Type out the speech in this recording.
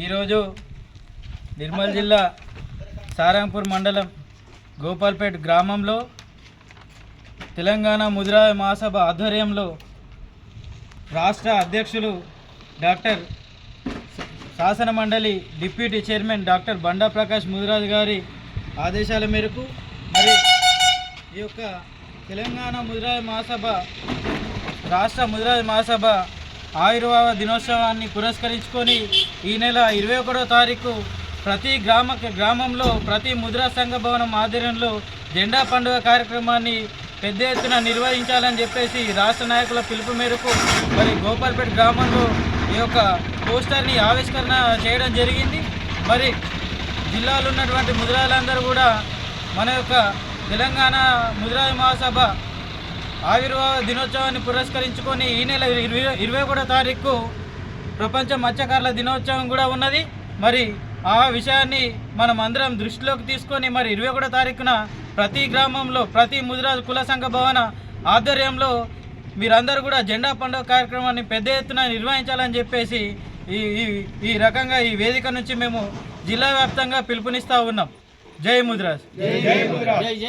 ఈరోజు నిర్మల్ జిల్లా సారంగపూర్ మండలం గోపాల్పేట్ గ్రామంలో తెలంగాణ ముదిరాజ్ మహాసభ ఆధ్వర్యంలో రాష్ట్ర అధ్యక్షులు డాక్టర్ శాసన మండలి డిప్యూటీ చైర్మన్ డాక్టర్ బండా ప్రకాష్ ముదిరాజ్ గారి ఆదేశాల మేరకు మరి ఈ యొక్క తెలంగాణ ముదిరాజ్ మహాసభ రాష్ట్ర ముదిరాజ్ మహాసభ ఆవిర్భావ దినోత్సవాన్ని పురస్కరించుకొని ఈ నెల 21వ తారీఖు ప్రతి గ్రామంలో ప్రతి ముదిరాజ్ సంఘ భవనం ఆధ్వర్యంలో జెండా పండుగ కార్యక్రమాన్ని పెద్ద ఎత్తున నిర్వహించాలని చెప్పేసి రాష్ట్ర నాయకుల పిలుపు మేరకు మరి గోపాల్పేట గ్రామంలో ఈ యొక్క పోస్టర్ని ఆవిష్కరణ చేయడం జరిగింది. మరి జిల్లాలో ఉన్నటువంటి ముదిరాజులందరూ కూడా మన యొక్క తెలంగాణ ముదిరాజ్ మహాసభ ఆవిర్భావ దినోత్సవాన్ని పురస్కరించుకొని ఈ నెల 21వ తారీఖు ప్రపంచ మత్స్యకారుల దినోత్సవం కూడా ఉన్నది. మరి ఆ విషయాన్ని మనం అందరం దృష్టిలోకి తీసుకొని మరి 21వ తారీఖున ప్రతి గ్రామంలో ప్రతి ముదిరాజు కుల సంఘ భవన ఆధ్వర్యంలో మీరందరూ కూడా జెండా పండుగ కార్యక్రమాన్ని పెద్ద ఎత్తున నిర్వహించాలని చెప్పేసి ఈ రకంగా ఈ వేదిక నుంచి మేము జిల్లా వ్యాప్తంగా పిలుపునిస్తూ ఉన్నాం. జై ముదిరాజ్.